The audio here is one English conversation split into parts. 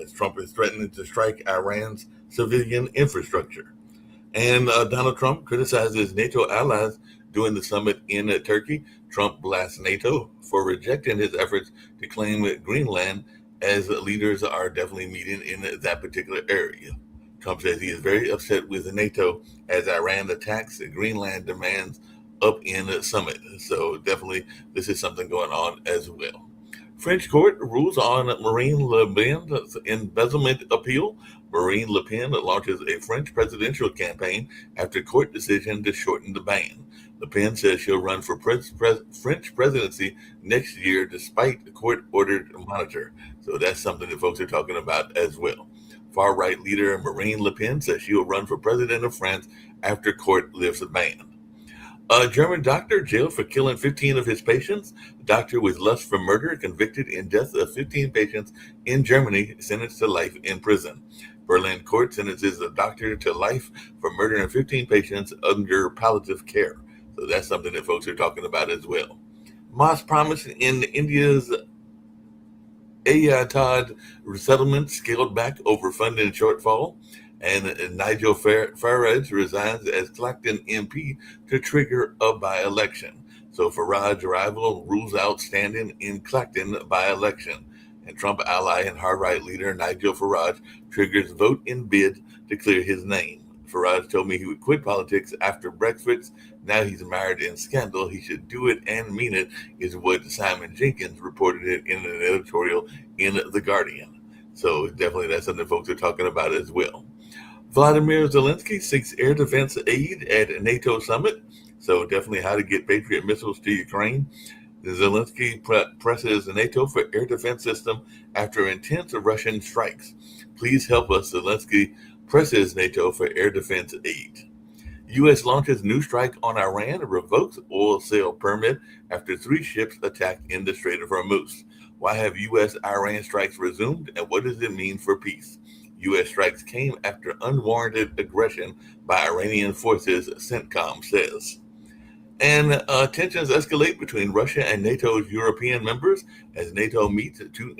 as Trump is threatening to strike Iran's civilian infrastructure. And Donald Trump criticizes NATO allies during the summit in Turkey. Trump blasts NATO for rejecting his efforts to claim Greenland, as leaders are definitely meeting in that particular area. Trump says he is very upset with NATO as Iran attacks Greenland demands up in the summit. So definitely this is something going on as well. French court rules on Marine Le Pen's embezzlement appeal. Marine Le Pen launches a French presidential campaign after court decision to shorten the ban. Le Pen says she'll run for French presidency next year despite the court-ordered monitor. So that's something that folks are talking about as well. Far-right leader Marine Le Pen says she will run for president of France after court lifts the ban. A German doctor jailed for killing 15 of his patients. The doctor with lust for murder convicted in death of 15 patients in Germany, sentenced to life in prison. Berlin court sentences a doctor to life for murdering 15 patients under palliative care. So that's something that folks are talking about as well. Moss promise in India's Ayatad settlement scaled back over funding shortfall. And Nigel Farage resigns as Clacton MP to trigger a by-election. So Farage rival rules out standing in Clacton by-election. And Trump ally and hard-right leader Nigel Farage triggers vote in bid to clear his name. Farage told me he would quit politics after Brexit. Now he's married in scandal. He should do it and mean it, is what Simon Jenkins reported it in an editorial in The Guardian. So definitely that's something folks are talking about as well. Vladimir Zelensky seeks air defense aid at NATO summit. So definitely how to get Patriot missiles to Ukraine. Zelensky presses NATO for air defense system after intense Russian strikes. Please help us, Zelensky presses NATO for air defense aid. U.S. launches new strike on Iran, revokes oil sale permit after 3 ships attacked in the Strait of Hormuz. Why have U.S.-Iran strikes resumed, and what does it mean for peace? U.S. strikes came after unwarranted aggression by Iranian forces, CENTCOM says. And tensions escalate between Russia and NATO's European members as NATO meets. Putin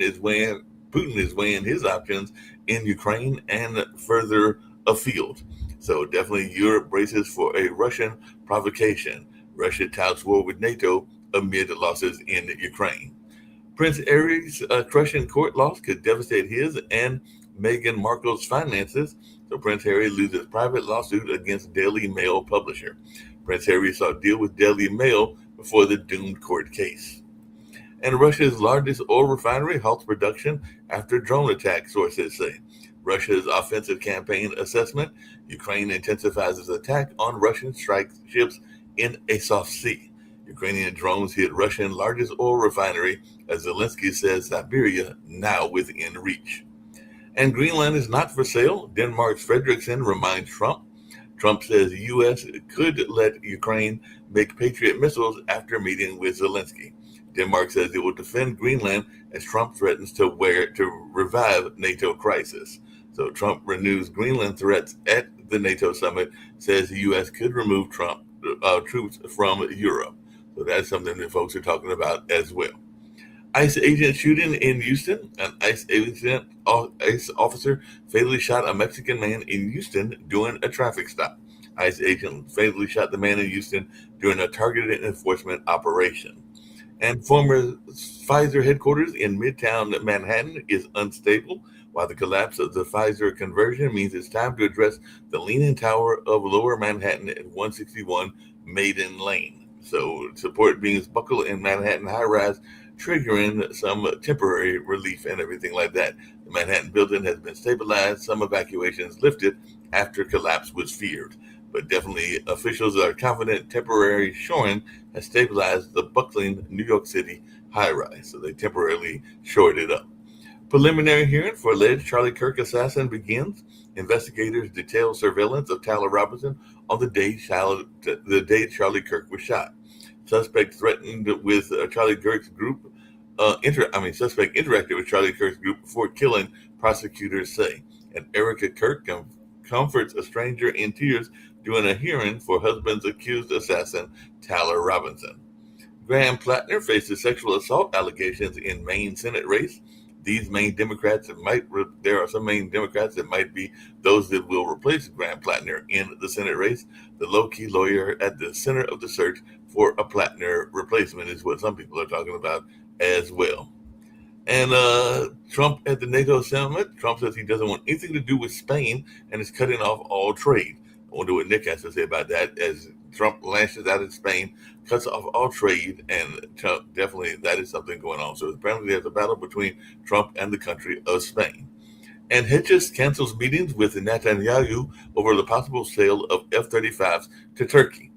is weighing his options in Ukraine and further afield. So definitely Europe braces for a Russian provocation. Russia touts war with NATO amid losses in Ukraine. Prince Harry's crushing court loss could devastate his and Meghan Markle's finances. So Prince Harry loses private lawsuit against Daily Mail publisher. Prince Harry sought deal with Daily Mail before the doomed court case. And Russia's largest oil refinery halts production after drone attack, sources say. Russia's offensive campaign assessment. Ukraine intensifies its attack on Russian strike ships in Azov Sea. Ukrainian drones hit Russian largest oil refinery, as Zelensky says Siberia now within reach. And Greenland is not for sale, Denmark's Frederiksen reminds Trump. Trump says the U.S. could let Ukraine make Patriot missiles after meeting with Zelensky. Denmark says it will defend Greenland as Trump threatens to revive NATO crisis. So Trump renews Greenland threats at the NATO summit, says the U.S. could remove troops from Europe. So that's something that folks are talking about as well. ICE agent shooting in Houston. An ICE officer fatally shot a Mexican man in Houston during a traffic stop. ICE agent fatally shot the man in Houston during a targeted enforcement operation. And former Pfizer headquarters in Midtown Manhattan is unstable, while the collapse of the Pfizer conversion means it's time to address the Leaning Tower of Lower Manhattan at 161 Maiden Lane. So support beams buckle in Manhattan high-rise, triggering some temporary relief and everything like that. The Manhattan building has been stabilized. Some evacuations lifted after collapse was feared. But definitely officials are confident temporary shoring has stabilized the buckling New York City high-rise. So they temporarily shored it up. Preliminary hearing for alleged Charlie Kirk assassin begins. Investigators detail surveillance of Tyler Robinson on the day Charlie Kirk was shot. Suspect threatened with Charlie Kirk's group. Suspect interacted with Charlie Kirk's group before killing, prosecutors say. And Erica Kirk comforts a stranger in tears during a hearing for husband's accused assassin, Tyler Robinson. Graham Plattner faces sexual assault allegations in Maine Senate race. these main Democrats there are some main Democrats that might be those that will replace Graham Plattner in the Senate race. The low-key lawyer at the center of the search for a Plattner replacement is what some people are talking about as well. And Trump at the NATO summit, Trump says he doesn't want anything to do with Spain and is cutting off all trade. I wonder what Nick has to say about that as Trump lashes out at Spain, cuts off all trade, and Trump, definitely that is something going on. So apparently there's a battle between Trump and the country of Spain. And Hedges cancels meetings with Netanyahu over the possible sale of F-35s to Turkey.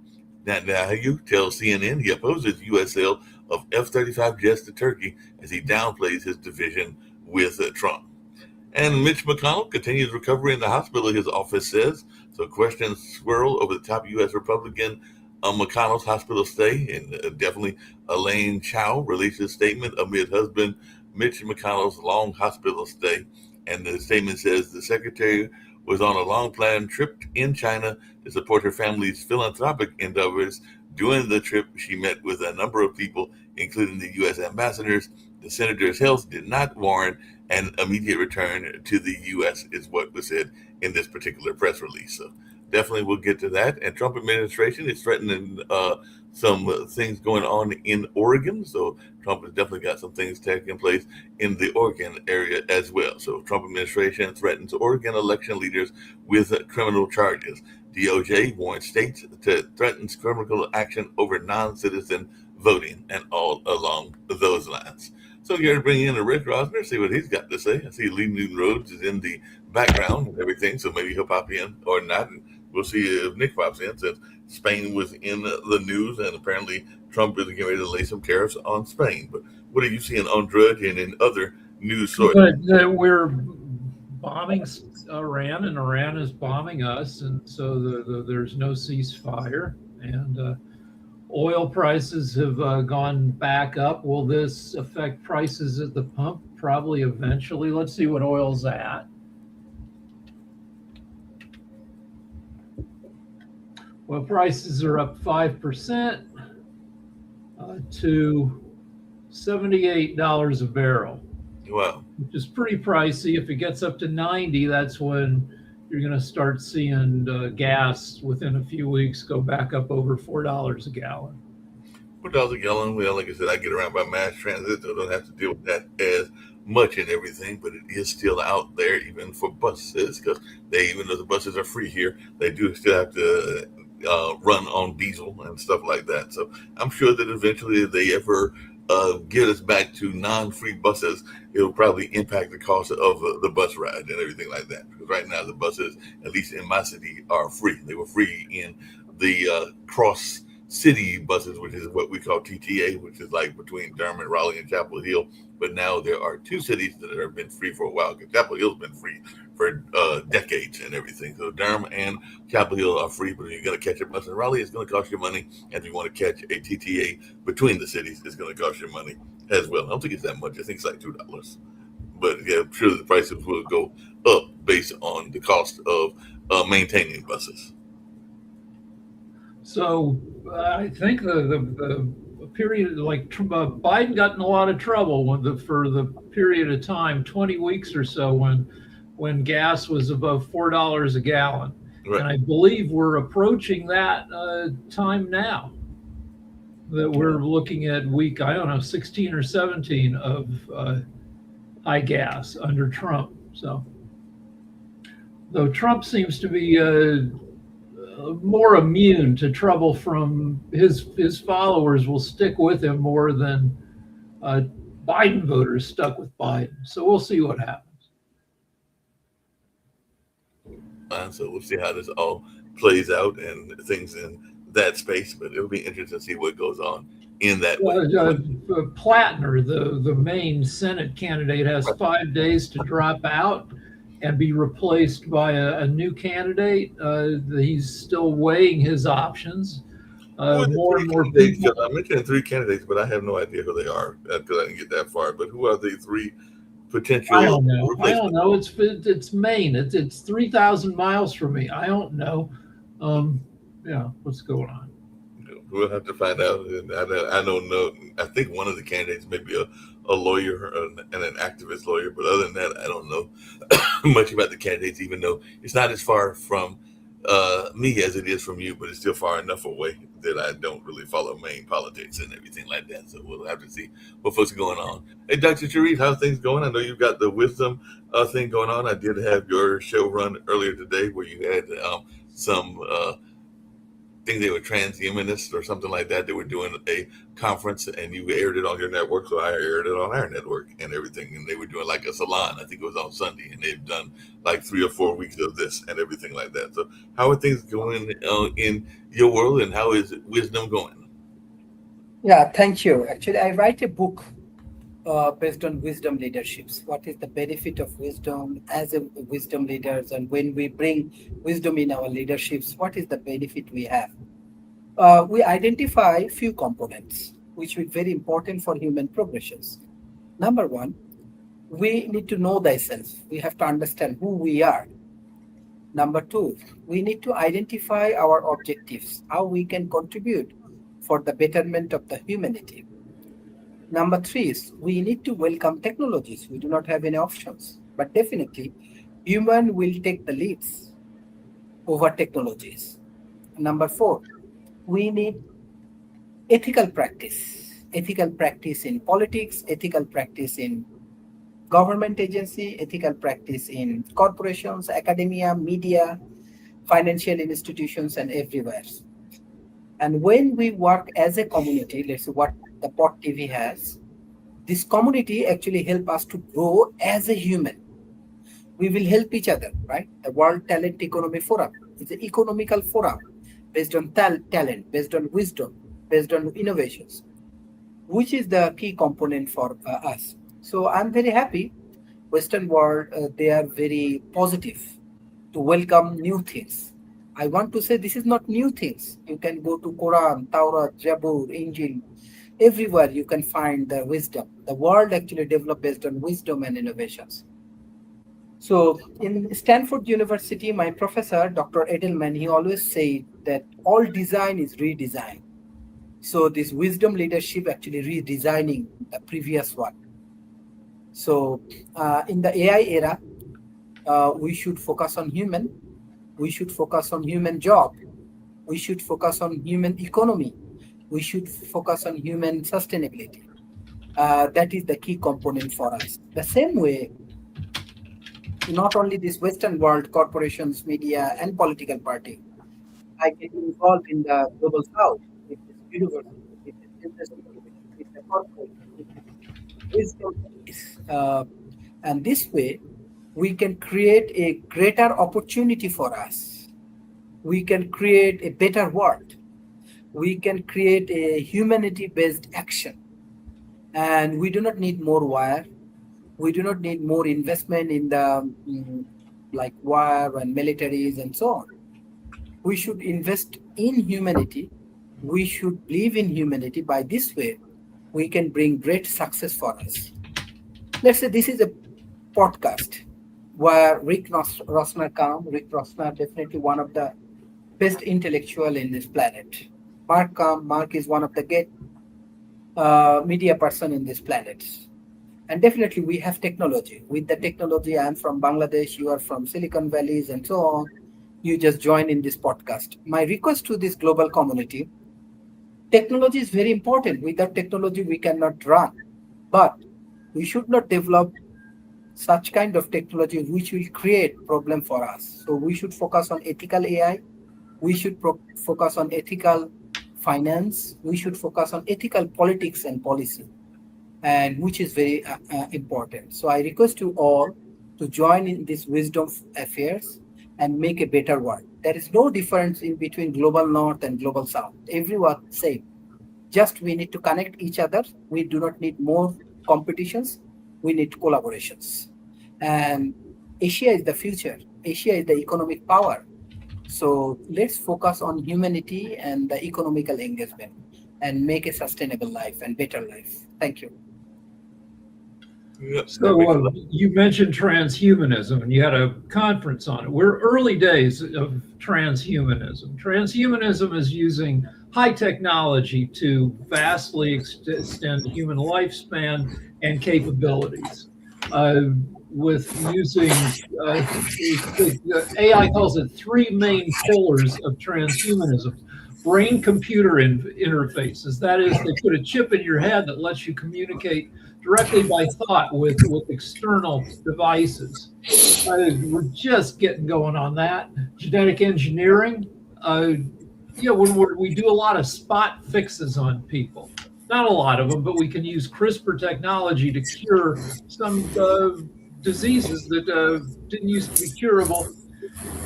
Netanyahu tells CNN he opposes U.S. sale of F-35 jets to Turkey as he downplays his division with Trump. And Mitch McConnell continues recovery in the hospital, his office says. So questions swirl over the top U.S. Republican McConnell's hospital stay. And definitely Elaine Chao released a statement amid husband Mitch McConnell's long hospital stay. And the statement says the secretary was on a long-planned trip in China to support her family's philanthropic endeavors. During the trip, she met with a number of people, including the U.S. ambassadors. The senator's health did not warrant an immediate return to the U.S., is what was said in this particular press release. So definitely we'll get to that. And Trump administration is threatening some things going on in Oregon. So Trump has definitely got some things taking place in the Oregon area as well. So Trump administration threatens Oregon election leaders with criminal charges. DOJ warns states to threatens criminal action over non-citizen voting and all along those lines. So you're going to bring in a Rick Rosner, see what he's got to say. I see Lee Newton Rhodes is in the background and everything, so maybe he'll pop in or not. And we'll see if Nick pops in, since Spain was in the news, and apparently Trump is getting ready to lay some tariffs on Spain. But what are you seeing on Drudge and in other news sources? We're bombing Iran, and Iran is bombing us, and so there's no ceasefire. And oil prices have gone back up. Will this affect prices at the pump? Probably eventually. Let's see what oil's at. Well, prices are up 5% to $78 a barrel. Wow. Which is pretty pricey. If it gets up to 90, that's when you're going to start seeing gas within a few weeks go back up over $4 a gallon. $4 a gallon. Well, like I said, I get around by mass transit, so I don't have to deal with that as much and everything, but it is still out there even for buses, because even though the buses are free here, they do still have to run on diesel and stuff like that. So I'm sure that eventually if they ever get us back to non-free buses, it'll probably impact the cost of the bus ride and everything like that. Because right now the buses, at least in my city, are free. They were free in the cross city buses, which is what we call TTA, which is like between Durham, Raleigh, and Chapel Hill. But now there are two cities that have been free for a while. Chapel Hill's been free for decades and everything. So Durham and Chapel Hill are free, but if you're going to catch a bus in Raleigh, it's going to cost you money. And if you want to catch a TTA between the cities, it's going to cost you money as well. I don't think it's that much. I think it's like $2. But yeah, I'm sure the prices will go up based on the cost of maintaining buses. So I think the period, like Biden got in a lot of trouble for the period of time, 20 weeks or so, when gas was above $4 a gallon. Right. And I believe we're approaching that time now, that we're looking at week, 16 or 17 of high gas under Trump. So, though Trump seems to be more immune to trouble from his followers, will stick with him more than Biden voters stuck with Biden. So we'll see what happens. So we'll see how this all plays out and things in that space, but it'll be interesting to see what goes on in that way. Plattner, the main Senate candidate, has 5 days to drop out and be replaced by a new candidate. He's still weighing his options. More and more people. I mentioned 3 candidates, but I have no idea who they are because I didn't get that far. But who are the 3 potential? I don't know. It's Maine. It's 3,000 miles from me. I don't know. What's going on? We'll have to find out. And I don't know. I think one of the candidates may be a lawyer and an activist lawyer, but other than that, I don't know much about the candidates, even though it's not as far from me as it is from you, but it's still far enough away that I don't really follow main politics and everything like that. So we'll have to see what folks are going on. Hey, Dr. Sharif, how's things going? I know you've got the wisdom thing going on. I did have your show run earlier today where you had some think they were transhumanists or something like that. They were doing a conference and you aired it on your network, so I aired it on our network and everything. And they were doing like a salon. I think it was on Sunday, and they've done like 3 or 4 weeks of this and everything like that. So, how are things going in your world, and how is wisdom going? Yeah, thank you. Actually, I write a book based on wisdom leaderships. What is the benefit of wisdom as a wisdom leaders, and when we bring wisdom in our leaderships, what is the benefit we have? We identify few components which are very important for human progressions. Number one, we need to know thyself. We have to understand who we are. Number two, we need to identify our objectives, how we can contribute for the betterment of the humanity. Number three is we need to welcome technologies. We do not have any options, but definitely human will take the leads over technologies. Number four, we need ethical practice in politics, ethical practice in government agency, ethical practice in corporations, academia, media, financial institutions, and everywhere. And when we work as a community, let's see what the POT TV has, this community actually help us to grow as a human. We will help each other, right? The World Talent Economy Forum is an economical forum based on talent, based on wisdom, based on innovations, which is the key component for us. So I'm very happy. Western world, they are very positive to welcome new things. I want to say this is not new things. You can go to Quran, Torah, Jabur, Injil. Everywhere you can find the wisdom. The world actually developed based on wisdom and innovations. So in Stanford University, my professor, Dr. Edelman, he always said that all design is redesign. So this wisdom leadership actually redesigning the previous one. So in the AI era, we should focus on human. We should focus on human job. We should focus on human economy. We should focus on human sustainability. That is the key component for us. The same way, not only this Western world, corporations, media, and political party, I get involved in the global south, with this university, with this industry, with the corporate, with this wisdom. And this way, we can create a greater opportunity for us. We can create a better world. We can create a humanity-based action. And we do not need more wire. We do not need more investment in the like wire and militaries and so on. We should invest in humanity. We should believe in humanity. By this way, we can bring great success for us. Let's say this is a podcast where Rick Rosner come. Rick Rosner, definitely one of the best intellectual in this planet. Mark come. Mark is one of the great media person in this planet. And definitely we have technology. With the technology, I'm from Bangladesh, you are from Silicon Valleys and so on. You just join in this podcast. My request to this global community, technology is very important. Without technology, we cannot run. But we should not develop such kind of technology which will create problem for us. So we should focus on ethical AI. We should focus on ethical finance. We should focus on ethical politics and policy, and which is very important. So I request you all to join in this wisdom affairs and make a better world. There is no difference in between global north and global south. Everyone same. Just we need to connect each other. We do not need more competitions. We need collaborations. And Asia is the future. Asia is the economic power. So let's focus on humanity and the economical engagement and make a sustainable life and better life. Thank you. Yep. So you mentioned transhumanism, and you had a conference on it. We're early days of transhumanism. Transhumanism is using high technology to vastly extend human lifespan and capabilities. With using, AI calls it three main pillars of transhumanism. Brain-computer interfaces. That is, they put a chip in your head that lets you communicate directly by thought with external devices. We're just getting going on that. Genetic engineering. When we do a lot of spot fixes on people. Not a lot of them, but we can use CRISPR technology to cure some diseases that didn't used to be curable.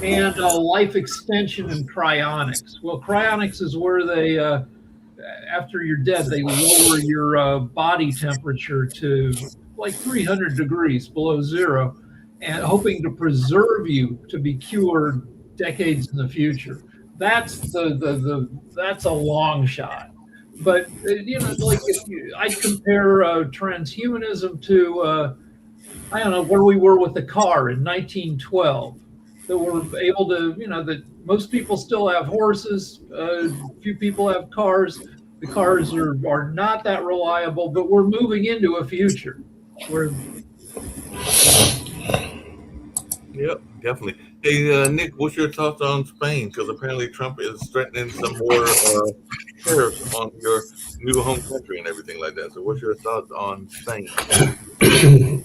And life extension and cryonics. Well, cryonics is where they, after you're dead, they lower your body temperature to like 300 degrees below zero, and hoping to preserve you to be cured decades in the future. That's that's a long shot. But like I'd compare transhumanism to I don't know where we were with the car in 1912. That we're able to, that most people still have horses, few people have cars. The cars are not that reliable, but we're moving into a future where. Yep, definitely. Hey, Nick, what's your thoughts on Spain? Because apparently Trump is threatening some more tariffs on your new home country and everything like that. So what's your thoughts on Spain?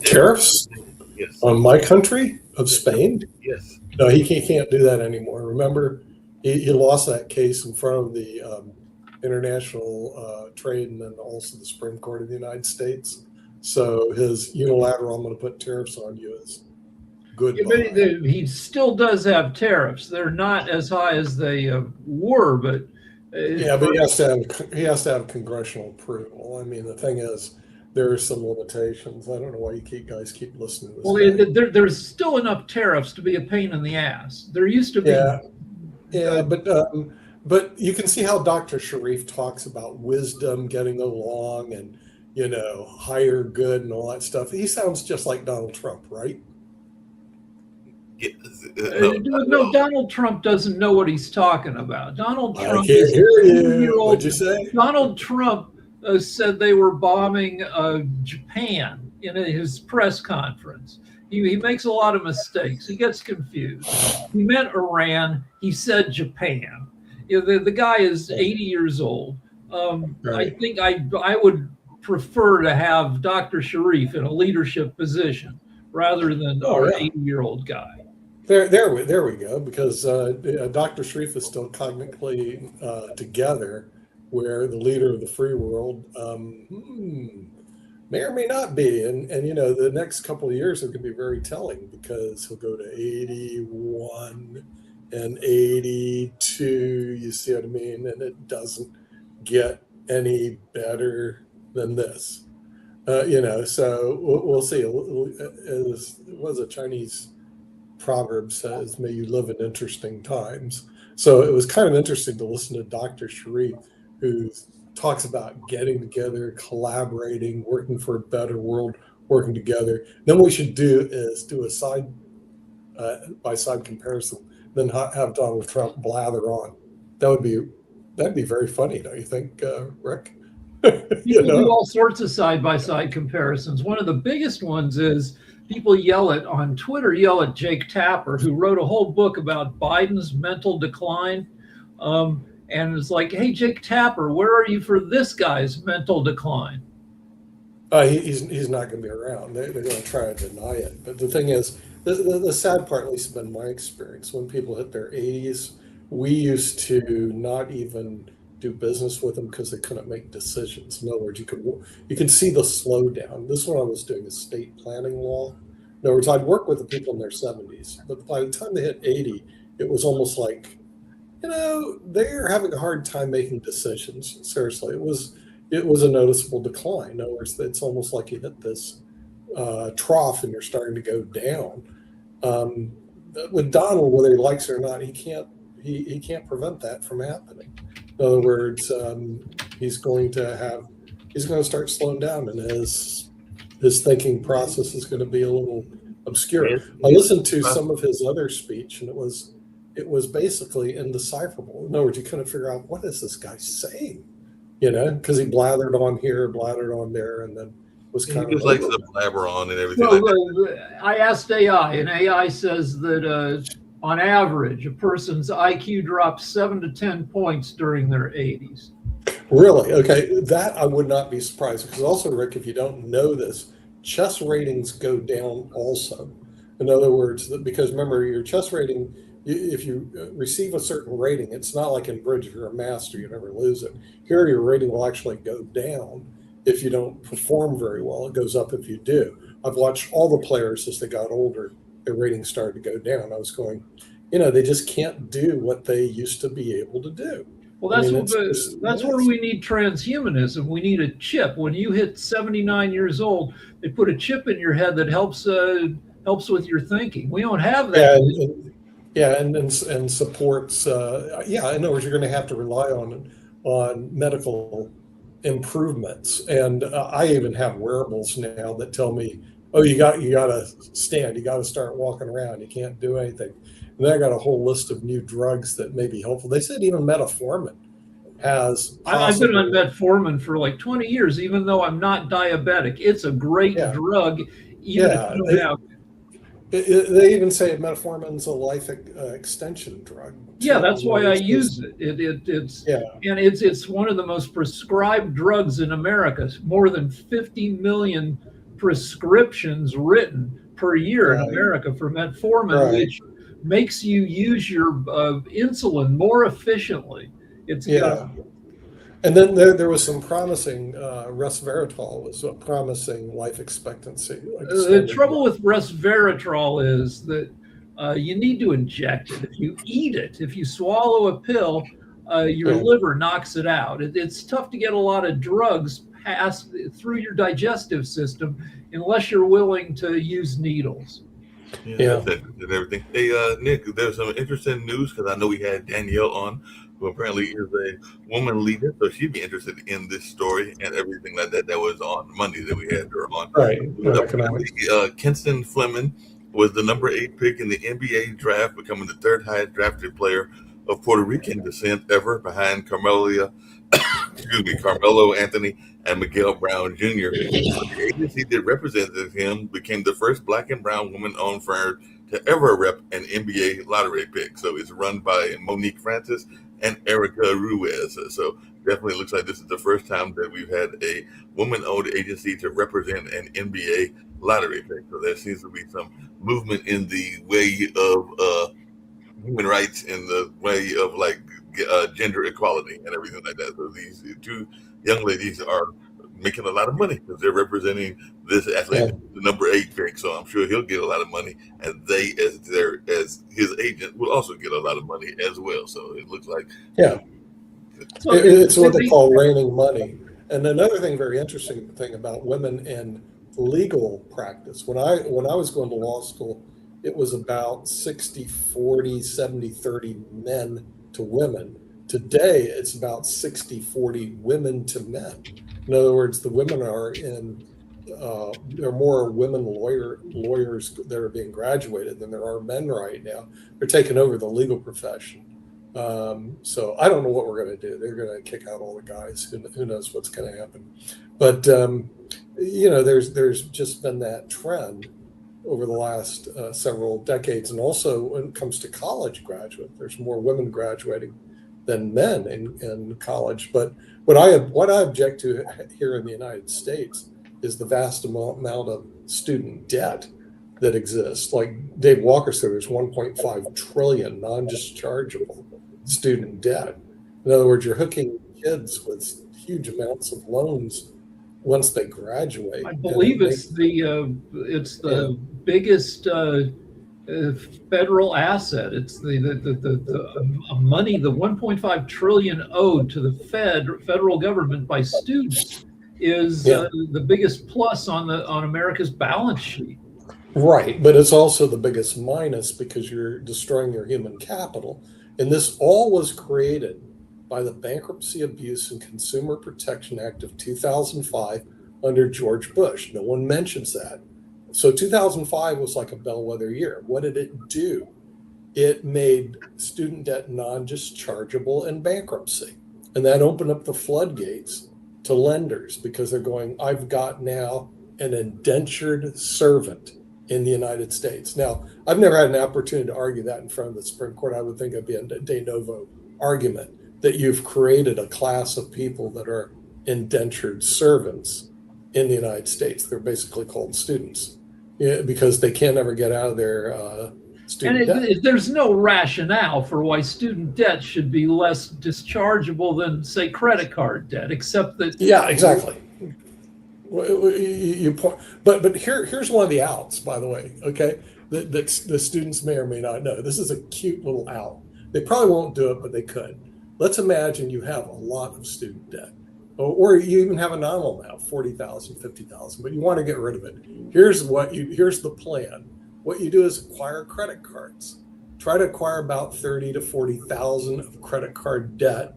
Tariffs? Yes. On my country of Spain? Yes. No, he can't do that anymore. Remember, he lost that case in front of the International Trade and then also the Supreme Court of the United States. So his unilateral, I'm going to put tariffs on you is good. Yeah, but he still does have tariffs. They're not as high as they were, but but he has to have congressional approval. I mean, the thing is, there are some limitations. I don't know why you guys keep listening to this. Well, there's still enough tariffs to be a pain in the ass. There used to be. Yeah, but you can see how Dr. Sharif talks about wisdom getting along and higher good and all that stuff. He sounds just like Donald Trump, right? Yes. No, Donald Trump doesn't know what he's talking about. Donald Trump. I can't hear you. What'd you say? Donald Trump said they were bombing Japan in his press conference. He makes a lot of mistakes. He gets confused. He meant Iran. He said Japan. The guy is 80 years old. Right. I think I would prefer to have Dr. Sharif in a leadership position rather than our 80-year-old guy. There we go. Because Dr. Sharif is still cognitively together, where the leader of the free world may or may not be. And the next couple of years are going to be very telling, because he'll go to 81 and 82. You see what I mean? And it doesn't get any better than this. So we'll see. As was a Chinese proverb says, may you live in interesting times. So it was kind of interesting to listen to Dr. Sharif, who talks about getting together, collaborating, working for a better world, working together. Then what we should do is do a side by side comparison, then have Donald Trump blather on. That'd be very funny, don't you think, Rick? People do all sorts of side by side comparisons. One of the biggest ones is people yell at Jake Tapper, who wrote a whole book about Biden's mental decline. And it's like, hey, Jake Tapper, where are you for this guy's mental decline? He's not going to be around. They're going to try to deny it. But the thing is, the sad part, at least in my experience, when people hit their 80s, we used to not even do business with them because they couldn't make decisions. In other words, you can see the slowdown. This is when I was doing estate planning law. In other words, I'd work with the people in their 70s, but by the time they hit 80, it was almost like, they're having a hard time making decisions. Seriously, it was a noticeable decline. In other words, it's almost like you hit this trough and you're starting to go down. With Donald, whether he likes it or not, he can't prevent that from happening. In other words, he's going to start slowing down, and his thinking process is going to be a little obscure. I listened to some of his other speech, and it was it was basically indecipherable. In other words, you couldn't figure out what is this guy saying, you know, because he blathered on here, blathered on there, and then was He kind just of likes over. to blabber on and everything Well, like that. I asked AI, and AI says that on average, a person's IQ drops 7 to 10 points during their 80s. Really? Okay, that I would not be surprised, because also, Rick, if you don't know this, chess ratings go down also. In other words, because remember, your chess rating, if you receive a certain rating, it's not like in bridge. If you're a master, you never lose it. Here, your rating will actually go down if you don't perform very well. It goes up if you do. I've watched all the players as they got older, their ratings started to go down. I was going, you know, they just can't do what they used to be able to do. Well, I that's mean, what that's where nuts. we need transhumanism. We need a chip. When you hit 79 years old, they put a chip in your head that helps with your thinking. We don't have Yeah, that. and supports. Yeah, in other words, you're going to have to rely on medical improvements, and I even have wearables now that tell me, oh, you got to stand, you got to start walking around, you can't do anything. And then I got a whole list of new drugs that may be helpful. They said even metformin has I've been on possible. metformin for like 20 years, even though I'm not diabetic. It's a great Yeah, drug, even if yeah. you don't have. They even say metformin's a life extension drug. Yeah, Too. that's why I It's use it. It's yeah, and it's one of the most prescribed drugs in America. More than 50 million prescriptions written per year in right, America for metformin, right. which makes you use your insulin more efficiently. It's got Yeah. And then there was some promising, resveratrol was a promising life expectancy, like the extended trouble life. with resveratrol is that you need to inject it. If you eat it, if you swallow a pill, your Yeah, liver knocks it out. It's tough to get a lot of drugs passed through your digestive system unless you're willing to use needles. Yeah, yeah, that's interesting and everything. Hey, Nick, there's some interesting news because I know we had Danielle on, who apparently is a woman leader, so she'd be interested in this story and everything like that that was on Monday that we had her on. right. But Economics. apparently, Kinston Fleming was the number 8 pick in the NBA draft, becoming the third highest drafted player of Puerto Rican descent ever, behind Carmelo Anthony and Miguel Brown Jr. The agency that represented him became the first black and brown woman-owned firm to ever rep an NBA lottery pick. So it's run by Monique Francis and Erica Ruiz. So definitely looks like this is the first time that we've had a woman-owned agency to represent an NBA lottery pick. So there seems to be some movement in the way of human rights, in the way of like gender equality and everything like that. So these two young ladies are making a lot of money because they're representing this athlete, Yeah, the number 8 pick. So I'm sure he'll get a lot of money, and they, as his agent, will also get a lot of money as well. So it looks like, you yeah. know, So It's what they they, call raining money. And another thing, very interesting thing about women in legal practice. When I was going to law school, it was about 60-40, 70-30 men to women. Today, it's about 60-40 women to men. In other words, the women are in. There are more women lawyers that are being graduated than there are men right now. They're taking over the legal profession. So I don't know what we're going to do. They're going to kick out all the guys. Who knows what's going to happen? But you know, there's just been that trend over the last several decades, and also when it comes to college graduate, there's more women graduating than men in college. But what I object to here in the United States is the vast amount of student debt that exists. Like Dave Walker said, there's 1.5 trillion non-dischargeable student debt. In other words, you're hooking kids with huge amounts of loans once they graduate. I And believe it it's yeah, the biggest federal asset. It's the money, the 1.5 trillion owed to the federal government by students is yeah, the biggest plus on America's balance sheet. right. But it's also the biggest minus because you're destroying your human capital. And this all was created by the Bankruptcy Abuse and Consumer Protection Act of 2005 under George Bush. No one mentions that. So 2005 was like a bellwether year. What did it do? it made student debt non-dischargeable in bankruptcy. And that opened up the floodgates to lenders because they're going, I've got now an indentured servant in the United States. Now, I've never had an opportunity to argue that in front of the Supreme Court. I would think it'd be a de novo argument that you've created a class of people that are indentured servants in the United States. They're basically called students, because they can't ever get out of their student debt. There's no rationale for why student debt should be less dischargeable than, say, credit card debt, except that. Yeah, exactly. You point, but here's one of the outs, by the way. Okay, that the students may or may not know. This is a cute little out. They probably won't do it, but they could. Let's imagine you have a lot of student debt, or you even have a nominal amount, 40,000, 50,000, but you want to get rid of it. Here's the plan. What you do is acquire credit cards. Try to acquire about 30 to 40,000 of credit card debt,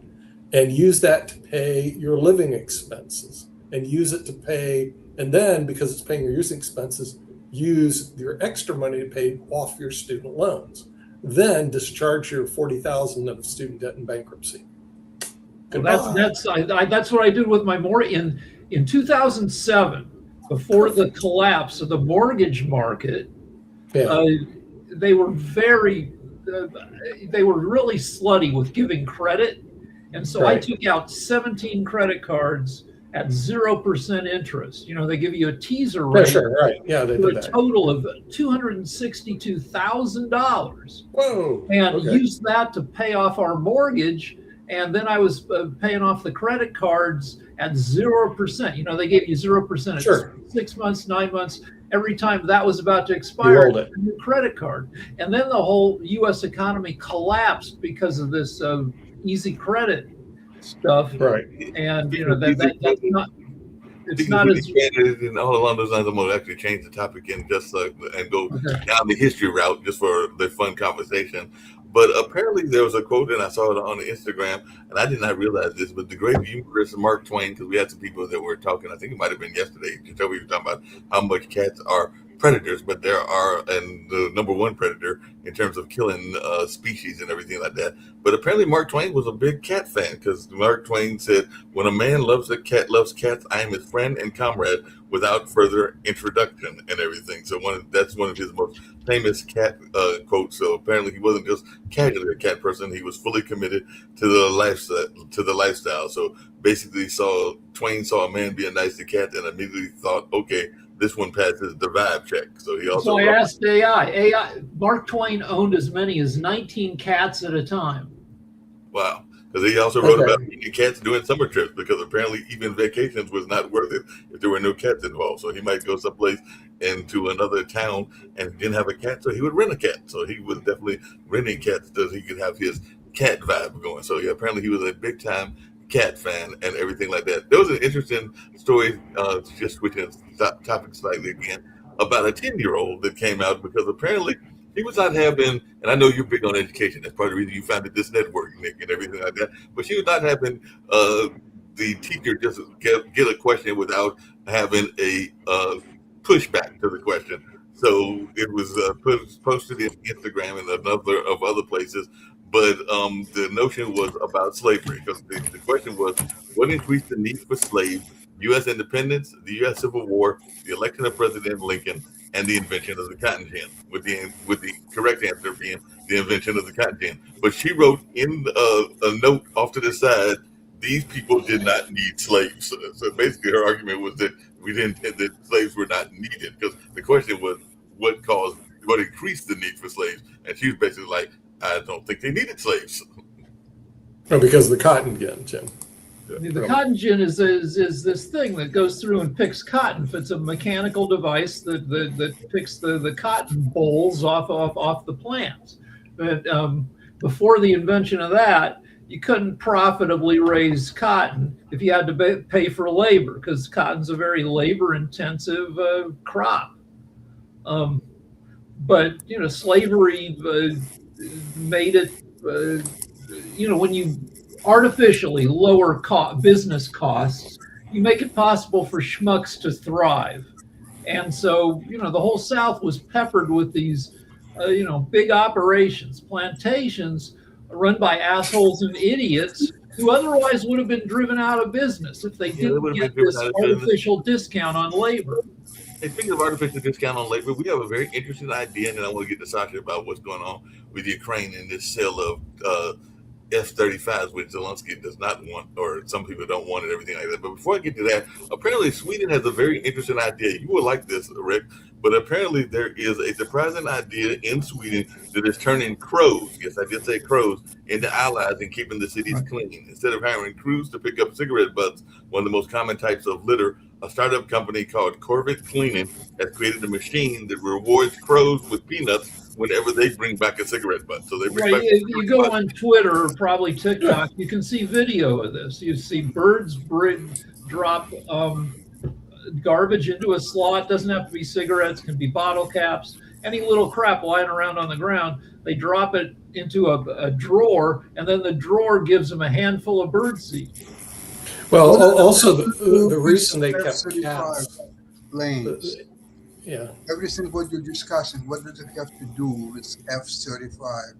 and use that to pay your living expenses. And use it to pay, and then because it's paying your using expenses, use your extra money to pay off your student loans. Then discharge your 40,000 of student debt in bankruptcy. Well, that's what I did with my mortgage in 2007, before the collapse of the mortgage market. Yeah. They were really slutty with giving credit, and so Right. I took out 17 credit cards at 0% interest. They give you a teaser Yeah, rate sure, right. Yeah, they to do a that. total of $262,000, Whoa. and Okay. used that to pay off our mortgage. And then I was paying off the credit cards at 0%. They gave you 0% at Sure. 6 months, 9 months. Every time that was about to expire, rolled it. a new credit card. And then the whole U.S. economy collapsed because of this easy credit stuff. Right. And that's not. It's not as. And all along those lines, I'm going to actually change the topic and go down the history route just for the fun conversation. But apparently there was a quote, and I saw it on Instagram, and I did not realize this, but the great humorist Mark Twain, because we had some people that were talking, I think it might have been yesterday, we were talking about how much cats are predators, but there are, and the number one predator in terms of killing species and everything like that. But apparently Mark Twain was a big cat fan, because Mark Twain said, when a man loves loves cats, I am his friend and comrade without further introduction and everything. So that's one of his most famous cat quotes. So apparently he wasn't just casually a cat person. He was fully committed to the lifestyle. So basically Twain saw a man being nice to cats and immediately thought, okay, this one passes the vibe check. So he also. So I asked AI. Mark Twain owned as many as 19 cats at a time. Wow. Because he also wrote about cats doing summer trips, because apparently even vacations was not worth it if there were no cats involved. So he might go someplace into another town and didn't have a cat, so he would rent a cat. So he was definitely renting cats so he could have his cat vibe going. So yeah, apparently he was a big time cat fan and everything like that. There was an interesting story, just switching topic slightly again, about a 10-year-old that came out because apparently he was not having, and I know you're big on education. That's part of the reason you founded this network, Nick, and everything like that. But she was not having the teacher just get a question without having a pushback to the question. So it was posted in Instagram and another of other places. But the notion was about slavery, because the question was, what increased the need for slaves? U.S. independence, the U.S. Civil War, the election of President Lincoln, and the invention of the cotton gin, with the correct answer being the invention of the cotton gin. But she wrote in a note off to the side, these people did not need slaves. So basically her argument was that that slaves were not needed, because the question was what increased the need for slaves. And she was basically like, I don't think they needed slaves. No, because of the cotton gin, Jim. The cotton gin is this thing that goes through and picks cotton. It's a mechanical device that picks the cotton bolls off the plants. But before the invention of that, you couldn't profitably raise cotton if you had to pay for labor, because cotton's a very labor-intensive crop. But slavery made it. When you artificially lower business costs, you make it possible for schmucks to thrive. And so, the whole South was peppered with these big operations, plantations run by assholes and idiots who otherwise would have been driven out of business if they Yeah, they didn't would have get been driven this out of business. artificial discount on labor. Hey, speaking of artificial discount on labor, we have a very interesting idea, and then I want to get to Sasha about what's going on with Ukraine and this sale of F-35s, which Zelensky does not want, or some people don't want it, everything like that. But before I get to that, apparently Sweden has a very interesting idea. You will like this, Rick, but apparently there is a surprising idea in Sweden that is turning crows, yes, I did say crows, into allies and keeping the cities clean. Instead of hiring crews to pick up cigarette butts, one of the most common types of litter, a startup company called Corvette Cleaning has created a machine that rewards crows with peanuts whenever they bring back a cigarette butt. So they bring Right, back you go on Twitter or probably TikTok, you can see video of this. You see birds drop garbage into a slot. Doesn't have to be cigarettes, can be bottle caps, any little crap lying around on the ground. They drop it into a drawer, and then the drawer gives them a handful of birdseed. Well, also the reason they kept cats. Planes. Yeah. Everything what you're discussing, what does it have to do with F-35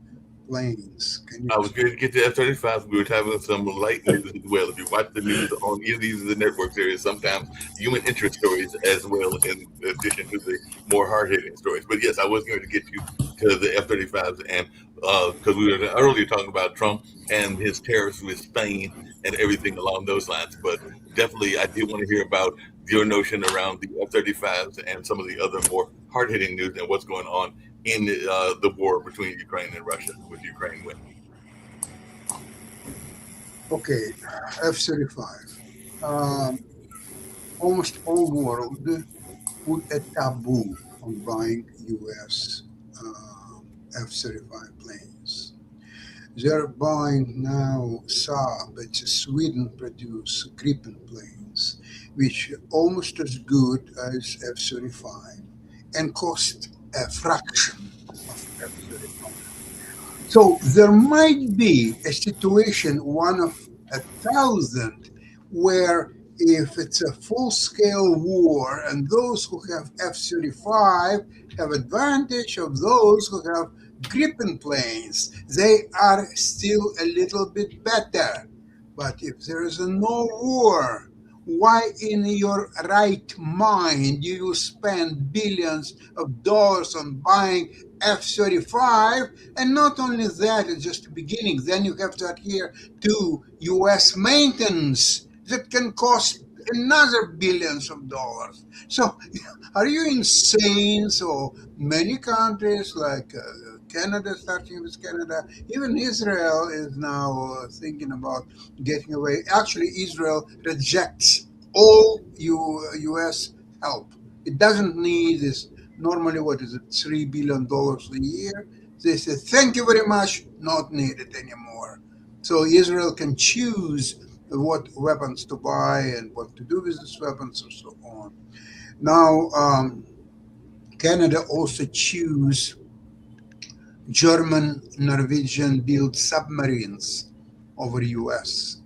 planes? Can you I was going to get to F-35. We were having some light news as well. If you watch the news on either of these of the networks, there is sometimes human interest stories as well, in addition to the more hard-hitting stories. But yes, I was going to get you to the F-35s, and because we were earlier talking about Trump and his tariffs with Spain and everything along those lines. But definitely, I did want to hear about your notion around the F-35s and some of the other more hard-hitting news and what's going on in the war between Ukraine and Russia, with Ukraine winning. Okay, F-35. Almost all world put a taboo on buying U.S. F-35 planes. They're buying now Saab, it's a Sweden-produced Gripen planes, which are almost as good as F-35 and cost a fraction of F-35. So there might be a situation, one of 1,000, where if it's a full-scale war and those who have F-35 have advantage of those who have Gripen planes, they are still a little bit better. But if there is no war, why in your right mind do you spend billions of dollars on buying F-35? And not only that, it's just the beginning. Then you have to adhere to U.S. maintenance that can cost another billions of dollars. So are you insane? So many countries like Canada, starting with Canada, even Israel is now thinking about getting away. Actually, Israel rejects all U.S. help. It doesn't need this. Normally, what is it, $3 billion a year? They say, thank you very much, not needed anymore. So Israel can choose what weapons to buy and what to do with these weapons and so on. Now, Canada also choose German, Norwegian-built submarines over U.S.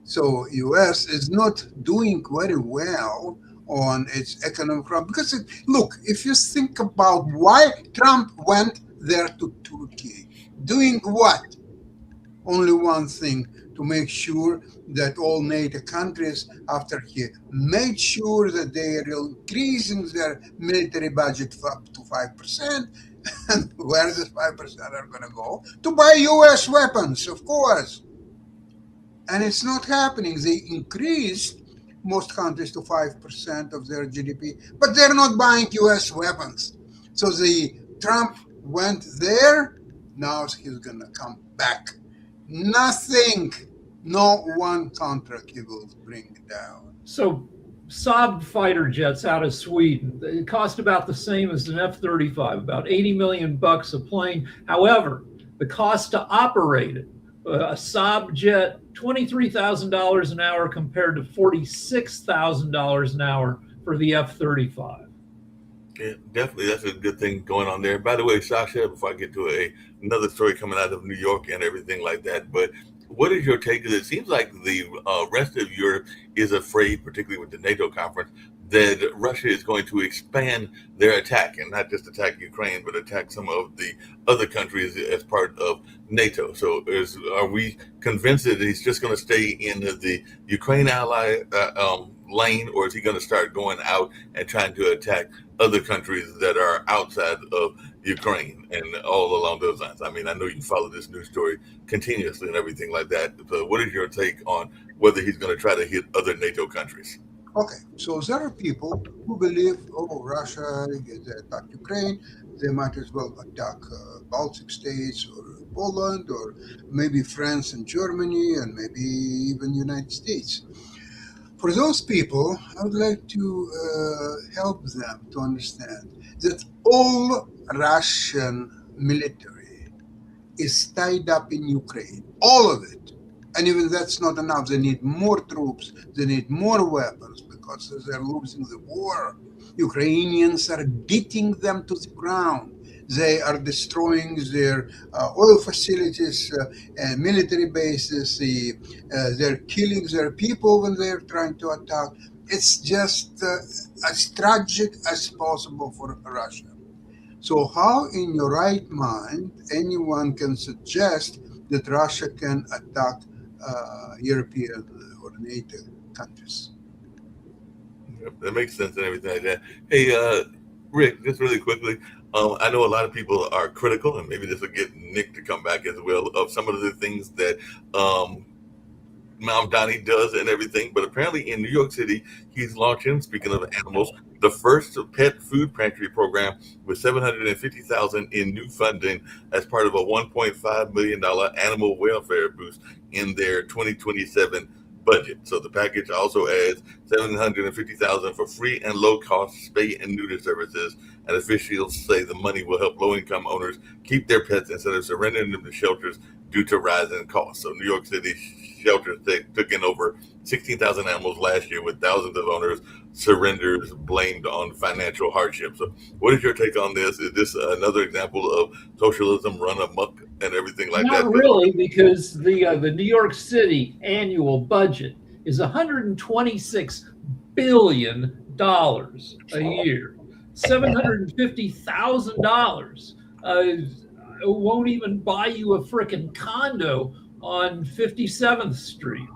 So U.S. is not doing very well on its economic front because, look, if you think about why Trump went there to Turkey, doing what? Only one thing, to make sure that all NATO countries, after he made sure that they are increasing their military budget up to 5%, and where the 5% are going to go? To buy U.S. weapons, of course. And it's not happening. They increased most countries to 5% of their GDP, but they're not buying U.S. weapons. So the Trump went there, now he's going to come back. Nothing, no one contract he will bring down. So Saab fighter jets out of Sweden, it cost about the same as an F-35, about $80 million a plane. However, the cost to operate it, a Saab jet, $23,000 an hour compared to $46,000 an hour for the F-35. Yeah, definitely. That's a good thing going on there. By the way, Sasha, before I get to another story coming out of New York and everything like that, but what is your take? Because it seems like the rest of Europe is afraid, particularly with the NATO conference, that Russia is going to expand their attack and not just attack Ukraine, but attack some of the other countries as part of NATO. So are we convinced that he's just going to stay in the Ukraine ally lane, or is he going to start going out and trying to attack other countries that are outside of Ukraine and all along those lines? I mean, I know you follow this news story continuously and everything like that. But what is your take on whether he's going to try to hit other NATO countries? Okay, so there are people who believe, oh, Russia, they attacked Ukraine, they might as well attack Baltic states or Poland or maybe France and Germany and maybe even United States. For those people, I would like to help them to understand that all Russian military is tied up in Ukraine, all of it. And even that's not enough. They need more troops, they need more weapons because they're losing the war. Ukrainians are beating them to the ground. They are destroying their oil facilities and military bases. They're killing their people when they're trying to attack. It's just as tragic as possible for Russia. So how in your right mind anyone can suggest that Russia can attack European or NATO countries? That makes sense and everything like that. Hey, Rick, just really quickly, I know a lot of people are critical, and maybe this will get Nick to come back as well, of some of the things that Mamdani does and everything. But apparently in New York City, he's launching, speaking of animals, the first pet food pantry program with $750,000 in new funding as part of a $1.5 million animal welfare boost in their 2027 budget. So the package also adds $750,000 for free and low-cost spay and neuter services. And officials say the money will help low-income owners keep their pets instead of surrendering them to shelters due to rising costs. So New York City shelters took in over 16,000 animals last year, with thousands of owners' surrenders blamed on financial hardship. So what is your take on this? Is this another example of socialism run amok and everything like that? Not really, because the New York City annual budget is $126 billion a year. $750,000 won't even buy you a frickin' condo on 57th Street.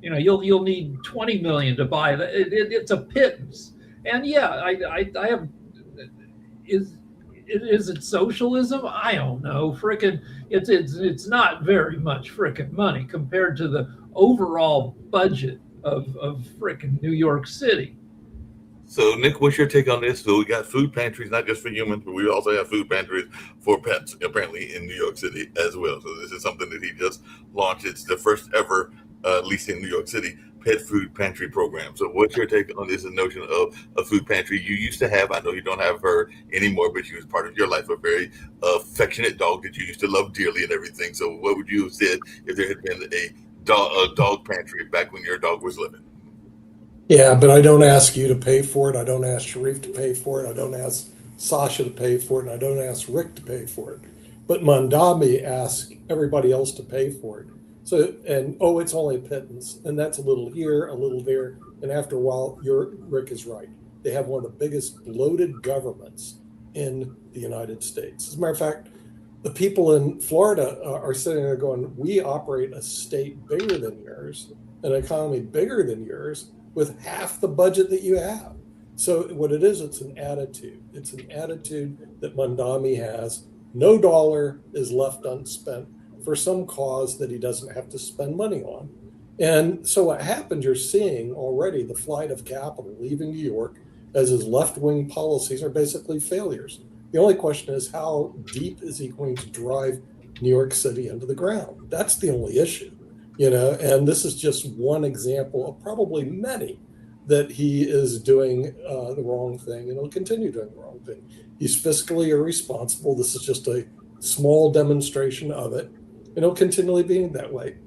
You know, you'll need 20 million to buy that. It's a pittance. And yeah, I have. Is it socialism? I don't know. Frickin', it's not very much frickin' money compared to the overall budget of frickin' New York City. So, Nick, what's your take on this? So we got food pantries, not just for humans, but we also have food pantries for pets, apparently in New York City as well. So this is something that he just launched. It's the first ever, at least in New York City, pet food pantry program. So what's your take on this notion of a food pantry? You used to have, I know you don't have her anymore, but she was part of your life, a very affectionate dog that you used to love dearly and everything. So what would you have said if there had been a dog pantry back when your dog was living? Yeah, but I don't ask you to pay for it. I don't ask Sharif to pay for it. I don't ask Sasha to pay for it. And I don't ask Rick to pay for it. But Mamdani asks everybody else to pay for it. So, and it's only a pittance. And that's a little here, a little there. And after a while, Rick is right. They have one of the biggest bloated governments in the United States. As a matter of fact, the people in Florida are sitting there going, we operate a state bigger than yours, an economy bigger than yours, with half the budget that you have. So what it is, it's an attitude. It's an attitude that Mamdani has. No dollar is left unspent for some cause that he doesn't have to spend money on. And so what happens, you're seeing already the flight of capital leaving New York as his left-wing policies are basically failures. The only question is, how deep is he going to drive New York City into the ground? That's the only issue. And this is just one example of probably many that he is doing the wrong thing, and he'll continue doing the wrong thing. He's fiscally irresponsible. This is just a small demonstration of it, and he'll continually be that way.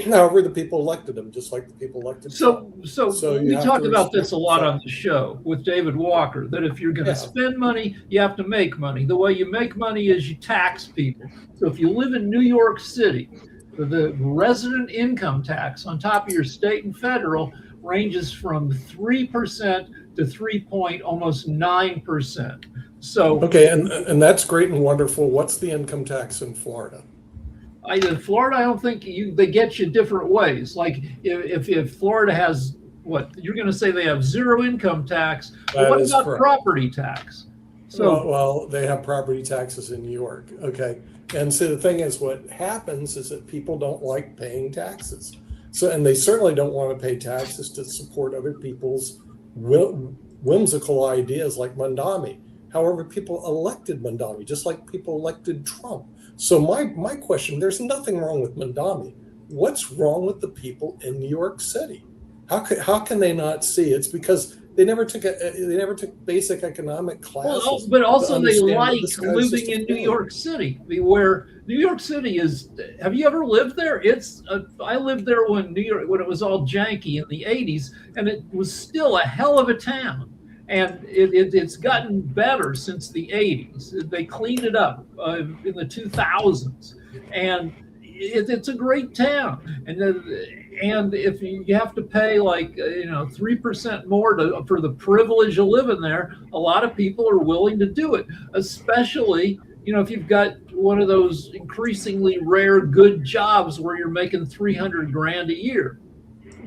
However, the people elected him, just like the people elected So we talk about this a lot on the the show with David Walker, that if you're going to spend money, you have to make money. The way you make money is you tax people. So if you live in New York City, the resident income tax on top of your state and federal ranges from 3% to 3.9%. So Okay, and that's great and wonderful. What's the income tax in Florida? in Florida, I don't think they get you different ways. Like if Florida has what you're going to say they have zero income tax, That what is about correct. property tax? So Well, they have property taxes in New York. Okay. And so the thing is, what happens is that people don't like paying taxes. So, and they certainly don't want to pay taxes to support other people's whimsical ideas like Mondami. However, people elected Mondami, just like people elected Trump. So my question, there's nothing wrong with Mondami. What's wrong with the people in New York City? How can they not see? It's because they never took basic economic classes. well, but also they understand what like this guy's living just in New doing. York City, where New York City is. Have you ever lived there? I lived there when it was all janky in the '80s, and it was still a hell of a town. And it's gotten better since the '80s. They cleaned it up in the 2000s, and it's a great town. And if you have to pay like 3% more for the privilege of living there, a lot of people are willing to do it, especially if you've got one of those increasingly rare good jobs where you're making 300 grand a year.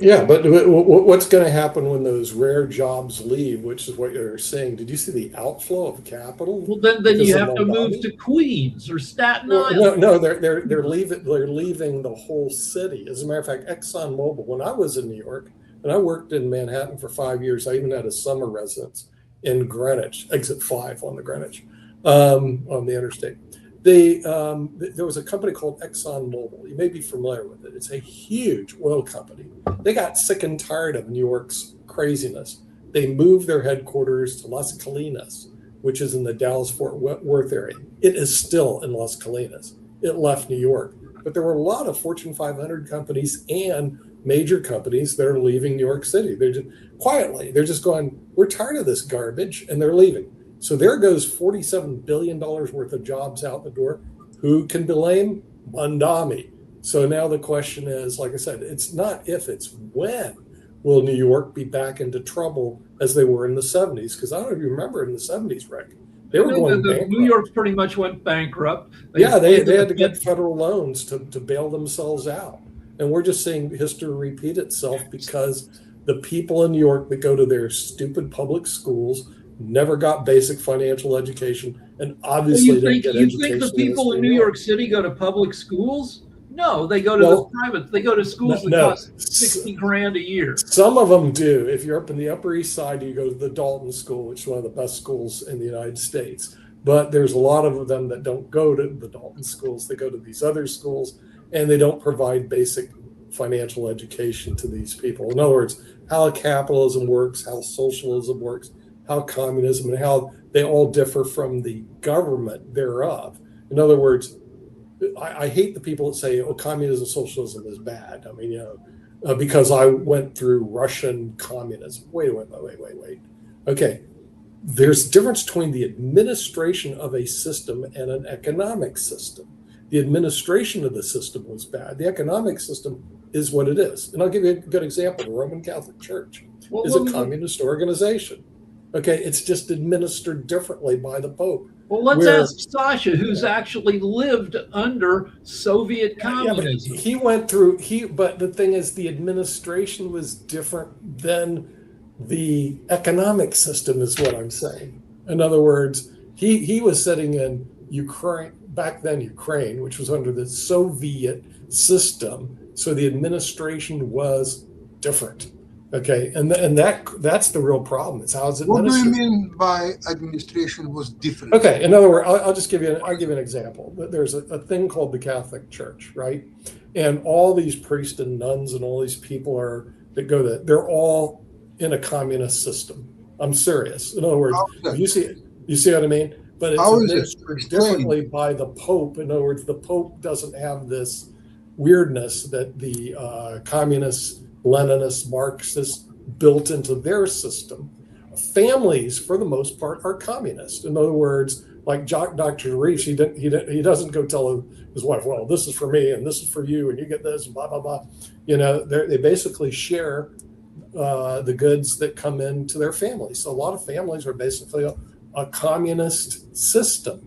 Yeah, but what's going to happen when those rare jobs leave, which is what you're saying? Did you see the outflow of capital? Well, then because you of have to move Mondami? to Queens or Staten Well, Island. no, they're leaving the whole city. As a matter of fact, ExxonMobil. When I was in New York, and I worked in Manhattan for 5 years, I even had a summer residence in Greenwich, Exit 5 on the Greenwich, on the interstate. There was a company called ExxonMobil. You may be familiar with it. It's a huge oil company. They got sick and tired of New York's craziness. They moved their headquarters to Las Colinas, which is in the Dallas-Fort Worth area. It is still in Las Colinas. It left New York. But there were a lot of Fortune 500 companies and major companies that are leaving New York City. They're just quietly, they're just going, we're tired of this garbage, and they're leaving. So there goes $47 billion worth of jobs out the door. Who can blame? Mondami. So now the question is, like I said, it's not if, it's when will New York be back into trouble as they were in the 70s? Because I don't know if you remember in the 70s, Rick. They were going bankrupt. New York pretty much went bankrupt. They had to get federal loans to bail themselves out. And we're just seeing history repeat itself because the people in New York that go to their stupid public schools never got basic financial education, and obviously didn't get education. You think the people in New York City go to public schools? No, they go to the private. They go to schools that cost 60 grand a year. Some of them do. If you're up in the Upper East Side, you go to the Dalton School, which is one of the best schools in the United States. But there's a lot of them that don't go to the Dalton schools. They go to these other schools, and they don't provide basic financial education to these people. In other words, how capitalism works, how socialism works, how communism, and how they all differ from the government thereof. In other words, I hate the people that say, oh, communism, socialism is bad. I mean, because I went through Russian communism. Wait. Okay, there's a difference between the administration of a system and an economic system. The administration of the system was bad. The economic system is what it is. And I'll give you a good example. The Roman Catholic Church is a communist organization. Okay, it's just administered differently by the Pope. Well, let's ask Sasha, who's actually lived under Soviet communism. He went through, but the thing is, the administration was different than the economic system, is what I'm saying. In other words, he was sitting in Ukraine, back then Ukraine, which was under the Soviet system. So the administration was different. Okay, and that's the real problem. It's how it's administered. What do you mean by administration was different? Okay, in other words, I'll give you an example. There's a thing called the Catholic Church, right? And all these priests and nuns and all these people that go there, they're all in a communist system. I'm serious. In other words, you see what I mean? But it's administered differently by the Pope. In other words, the Pope doesn't have this weirdness that the communists, Leninists, Marxists built into their system. Families, for the most part, are communist. In other words, like Dr. Reich, he doesn't go tell his wife, well, this is for me and this is for you and you get this and blah, blah, blah. They basically share the goods that come into their families. So a lot of families are basically a communist system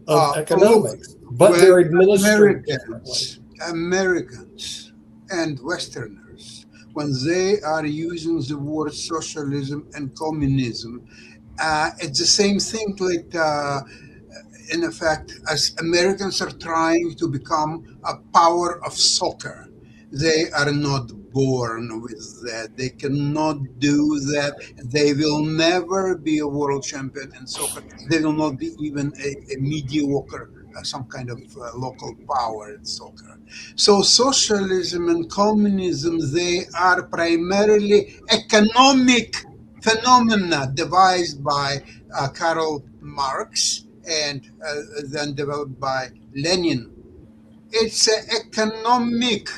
of economics, but they're administered differently. Americans and Westerners, when they are using the word socialism and communism, it's the same thing. Like, in effect, as Americans are trying to become a power of soccer, they are not born with that. They cannot do that. They will never be a world champion in soccer. They will not be even a mediocre, some kind of local power in soccer. So socialism and communism, they are primarily economic phenomena devised by Karl Marx and then developed by Lenin. It's economic.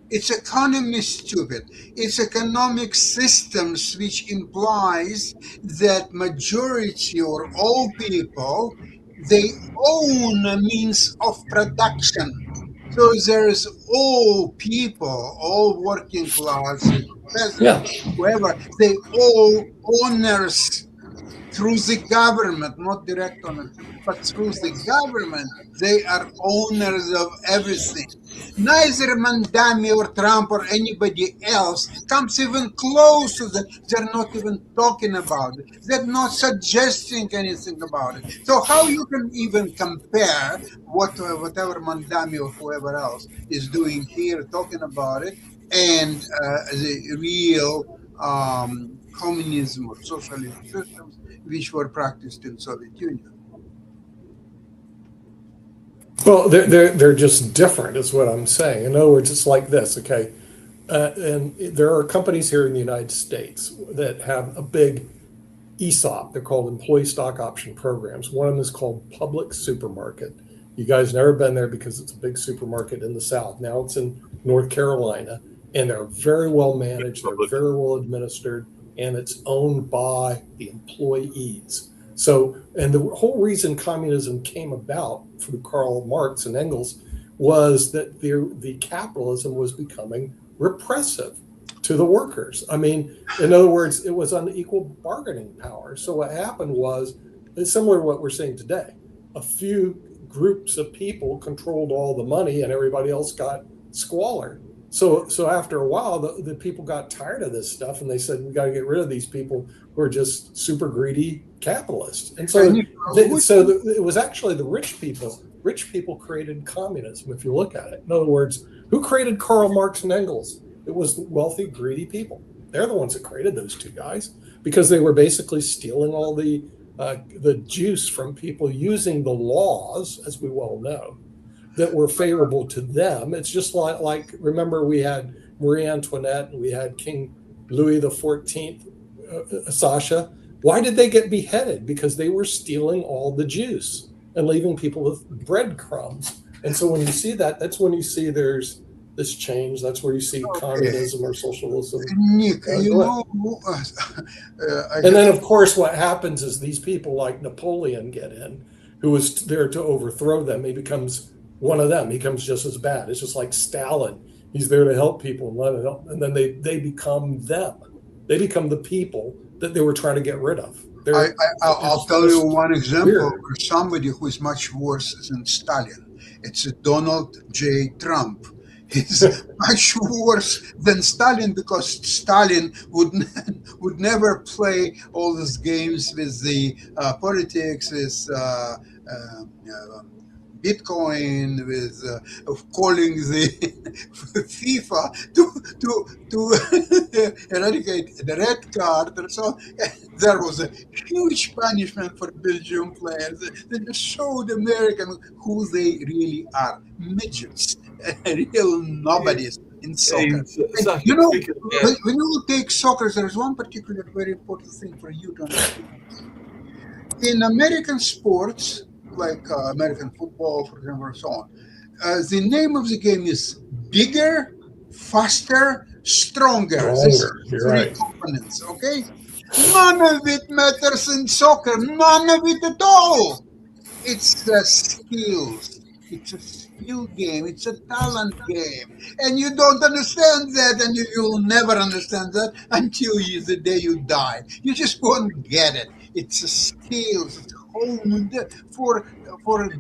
It's economy, stupid. It's economic systems which implies that majority or all people, they own a means of production. So there's all people, all working class, peasants, whoever, they all owners through the government, not direct owners, but through the government. They are owners of everything. Neither Mandami or Trump or anybody else comes even close to that. They're not even talking about it. They're not suggesting anything about it. So how you can even compare whatever Mandami or whoever else is doing here, talking about it, and the real communism or socialist systems which were practiced in Soviet Union? Well, they're just different, is what I'm saying. In other words, it's like this, okay? And there are companies here in the United States that have a big ESOP. They're called employee stock option programs. One of them is called Public Supermarket. You guys never been there because it's a big supermarket in the South. Now it's in North Carolina, and they're very well managed. They're very well administered, and it's owned by the employees. So, and the whole reason communism came about through Karl Marx and Engels was that the capitalism was becoming repressive to the workers. I mean, in other words, it was unequal bargaining power. So what happened was, it's similar to what we're seeing today. A few groups of people controlled all the money and everybody else got squalor. So after a while, the people got tired of this stuff, and they said, we got to get rid of these people who are just super greedy capitalists. And so, it was actually the rich people. Rich people created communism, if you look at it. In other words, who created Karl Marx and Engels? It was wealthy, greedy people. They're the ones that created those two guys, because they were basically stealing all the juice from people using the laws, as we well know, that were favorable to them. It's just like remember, we had Marie Antoinette and we had King Louis XIV, Sasha. Why did they get beheaded? Because they were stealing all the juice and leaving people with breadcrumbs. And so when you see that, that's when you see there's this change. That's where you see communism or socialism. Nick, and then, of course, what happens is these people like Napoleon get in, who was there to overthrow them. He becomes one of them. He becomes just as bad. It's just like Stalin. He's there to help people and let it help. And then they become them. They become the people that they were trying to get rid of. I'll tell you one example of somebody who is much worse than Stalin. It's Donald J. Trump. He's much worse than Stalin, because Stalin would never play all these games with the politics, with Bitcoin, with calling the FIFA to eradicate the red card. And so there was a huge punishment for Belgian players. They just showed Americans who they really are: midgets, real nobodies in soccer. You know, when you take soccer, there's one particular very important thing for you to understand. In American sports, like American football, for example, and so on, the name of the game is bigger, faster, stronger. These three components, okay? None of it matters in soccer. None of it at all. It's the skills. It's skill game. It's a talent game. And you don't understand that, and you'll never understand that until the day you die. You just won't get it. It's a skills. It's honed for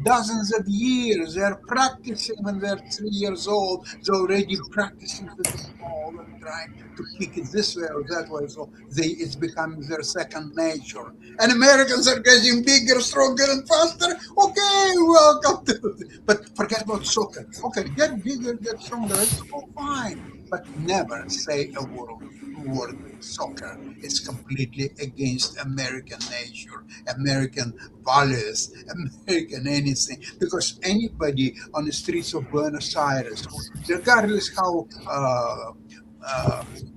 dozens of years. They're practicing when they're 3 years old. They're already practicing with the ball and trying to kick it this way or that way. So it's becoming their second nature. And Americans are getting bigger, stronger, and faster. Okay, welcome to. But forget about soccer. Okay, get bigger, get stronger. It's all fine. But never say a word soccer. It's completely against American nature, American values, American anything. Because anybody on the streets of Buenos Aires, regardless how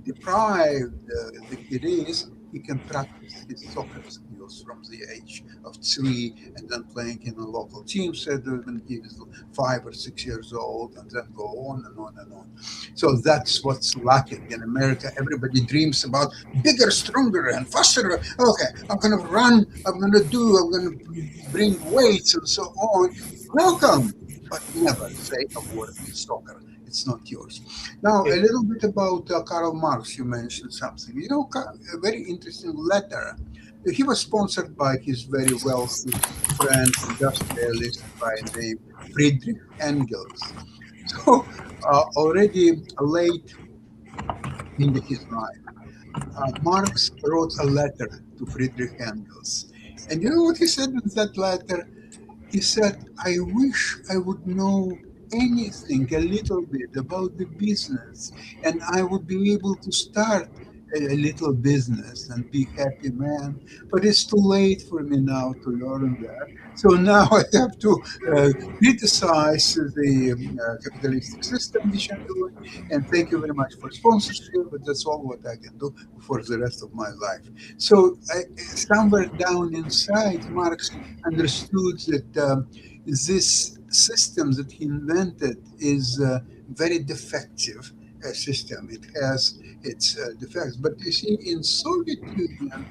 deprived the kid is, he can practice his soccer skills from the age of 3 and then playing in a local team set when he is 5 or 6 years old, and then go on and on and on. So that's what's lacking in America. Everybody dreams about bigger, stronger, and faster. Okay, I'm going to run, I'm going to bring weights and so on. Welcome, but never say a word in soccer. It's not yours. Now, a little bit about Karl Marx. You mentioned something. You know, a very interesting letter. He was sponsored by his very wealthy friend, industrialist by the name Friedrich Engels. So, already late in his life, Marx wrote a letter to Friedrich Engels. And you know what he said in that letter? He said, I wish I would know anything a little bit about the business, and I would be able to start a little business and be happy man. But it's too late for me now to learn that. So now I have to criticize the capitalistic system, which I'm doing. And thank you very much for sponsorship, but that's all what I can do for the rest of my life. So somewhere down inside, Marx understood that this system that he invented is very defective system. It has its defects. But you see, in Soviet Union,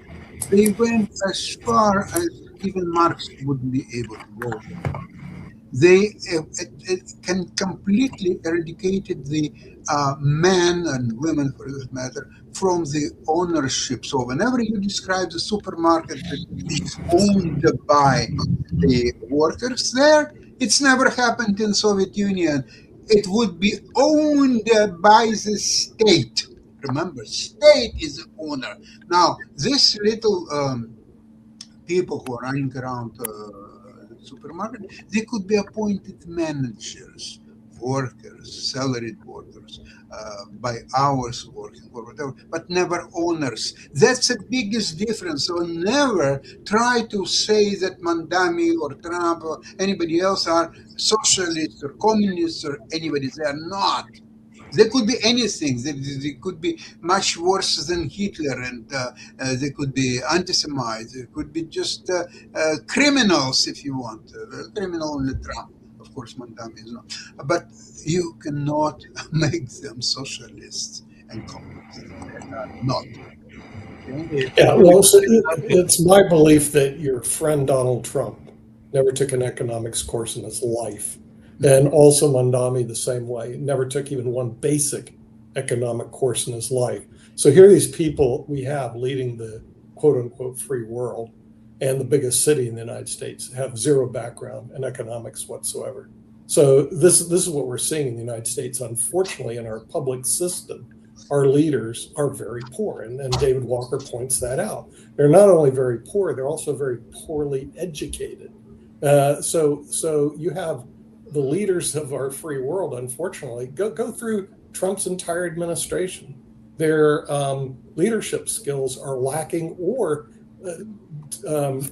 they went as far as even Marx wouldn't be able to go. They can completely eradicated the men and women, for that matter, from the ownership. So whenever you describe the supermarket that is owned by the workers there, it's never happened in Soviet Union. It would be owned by the state. Remember, state is the owner. Now, this little people who are running around the supermarket, they could be appointed managers, workers, salaried workers, by hours working or whatever, but never owners. That's the biggest difference. So never try to say that Mandami or Trump or anybody else are socialists or communists or anybody. They are not. They could be anything. They could be much worse than Hitler, and they could be anti-Semites. They could be just criminals, if you want. Criminal only Trump. Of course, Mandami is not. But you cannot make them socialists and communists. They are not. Okay? Yeah, well, so it's my belief that your friend Donald Trump never took an economics course in his life. And also Mandami the same way, never took even one basic economic course in his life. So here are these people we have leading the quote unquote free world and the biggest city in the United States have zero background in economics whatsoever. So this is what we're seeing in the United States. Unfortunately, in our public system, our leaders are very poor. And David Walker points that out. They're not only very poor, they're also very poorly educated. So you have the leaders of our free world, unfortunately, go through Trump's entire administration. Their leadership skills are lacking, or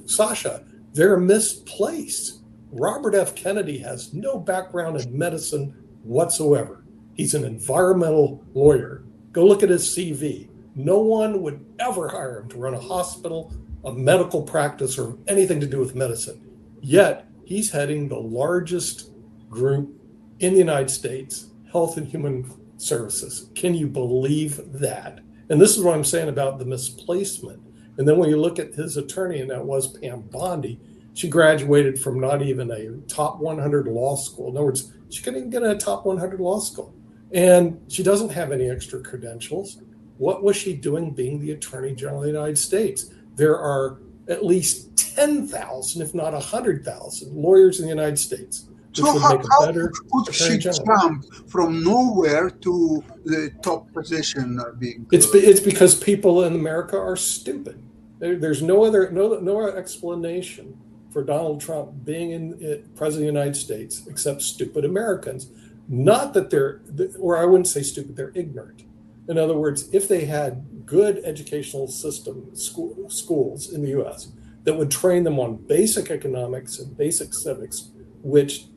Sasha, they're misplaced. Robert F. Kennedy has no background in medicine whatsoever. He's an environmental lawyer. Go look at his CV. No one would ever hire him to run a hospital, a medical practice, or anything to do with medicine. Yet he's heading the largest group in the United States, Health and Human Services. Can you believe that? And this is what I'm saying about the misplacement. And then when you look at his attorney, and that was Pam Bondi, She graduated from not even a top 100 law school. In other words, she couldn't even get a top 100 law school. And she doesn't have any extra credentials. What was she doing being the Attorney General of the United States? There are at least 10,000, if not 100,000 lawyers in the United States, which So would how, make a how better could she Attorney General. jump from nowhere to the top position being? It's because people in America are stupid. There's no other explanation for Donald Trump being president of the United States except stupid Americans. Not that they're, or I wouldn't say stupid, they're ignorant. In other words, if they had good educational schools in the U.S. that would train them on basic economics and basic civics, which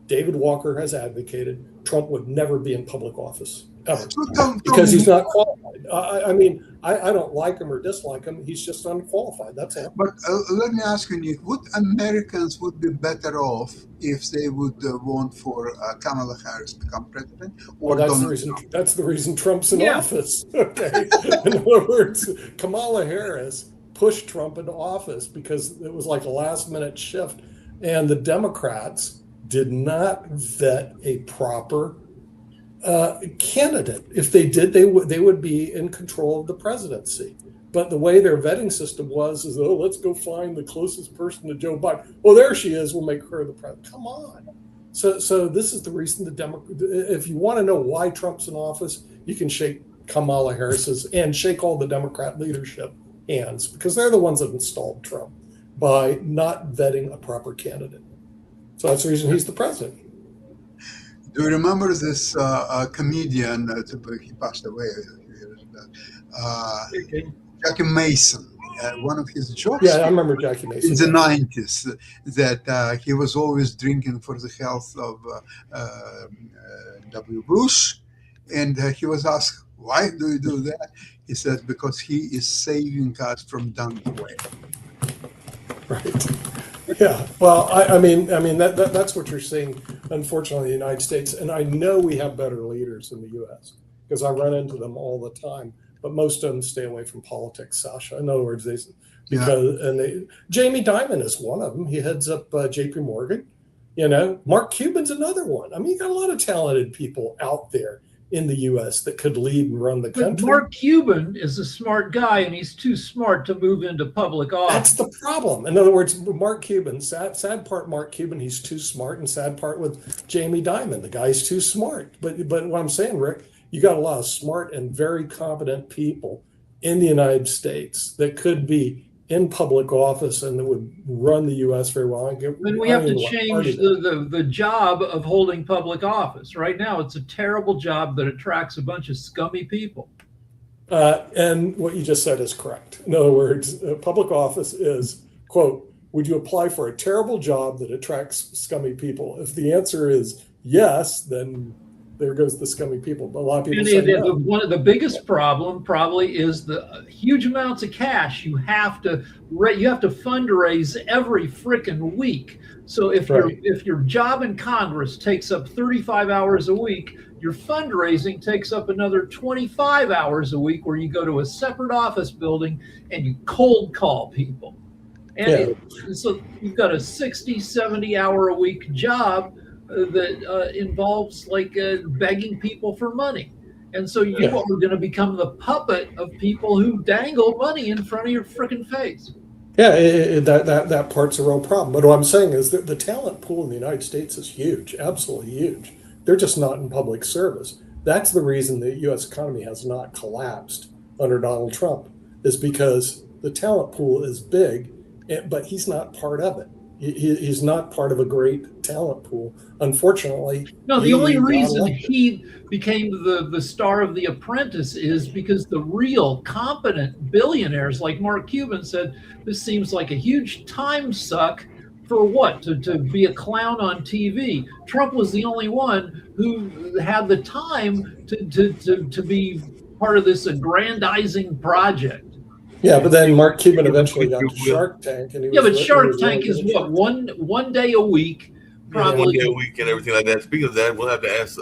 David Walker has advocated, Trump would never be in public office ever, because he's not qualified. I mean, I don't like him or dislike him. He's just unqualified. That's all. But let me ask you, Nick, would Americans would be better off if they would vote for Kamala Harris to become president? Or Well, Donald Trump? that's the reason Trump's in Yeah. office. Okay. In other words, Kamala Harris pushed Trump into office because it was like a last minute shift. And the Democrats did not vet a proper candidate. If they did, they would be in control of the presidency. But the way their vetting system was is, oh, let's go find the closest person to Joe Biden. Oh, there she is. We'll make her the president. Come on. So this is the reason if you want to know why Trump's in office, you can shake Kamala Harris's and shake all the Democrat leadership hands, because they're the ones that installed Trump by not vetting a proper candidate. So that's the reason he's the president. Do you remember this comedian? He passed away a few years back. Jackie Mason. One of his jokes. Yeah, I remember Jackie Mason. In the 90s, that he was always drinking for the health of W. Bush. And he was asked, why do you do that? He said, because he is saving us from Dunaway. Right. Yeah. Well, I mean that's what you're seeing, unfortunately, in the United States. And I know we have better leaders in the U.S. because I run into them all the time. But most of them stay away from politics, Sasha. In other words, Jamie Dimon is one of them. He heads up J.P. Morgan. You know, Mark Cuban's another one. I mean, you got a lot of talented people out there in the U.S. that could lead and run the country. But Mark Cuban is a smart guy, and he's too smart to move into public office. That's the problem. In other words, Mark Cuban, sad part, Mark Cuban, he's too smart, and sad part with Jamie Dimon, the guy's too smart. But what I'm saying, Rick, you got a lot of smart and very competent people in the United States that could be in public office and that would run the U.S. very well. Then we have to change the job of holding public office. Right now, it's a terrible job that attracts a bunch of scummy people. And what you just said is correct. In other words, public office is, quote, would you apply for a terrible job that attracts scummy people? If the answer is yes, then there goes the scummy people. But a lot of people say no. One of the biggest problem probably is the huge amounts of cash you have to fundraise every frickin' week. So if your job in Congress takes up 35 hours a week, your fundraising takes up another 25 hours a week, where you go to a separate office building and you cold call people. And so you've got a 60, 70 hour a week job that involves like begging people for money. And so you are going to become the puppet of people who dangle money in front of your freaking face. Yeah, that part's a real problem. But what I'm saying is that the talent pool in the United States is huge, absolutely huge. They're just not in public service. That's the reason the U.S. economy has not collapsed under Donald Trump, is because the talent pool is big, but he's not part of it. He's not part of a great talent pool, unfortunately. No, the only reason he became the star of The Apprentice is because the real competent billionaires like Mark Cuban said, this seems like a huge time suck for what? To be a clown on TV. Trump was the only one who had the time to be part of this aggrandizing project. Yeah, but then Mark Cuban eventually got to Shark Tank, and but Shark Tank is what, one day a week, probably. One day a week and everything like that. Speaking of that, we'll have to ask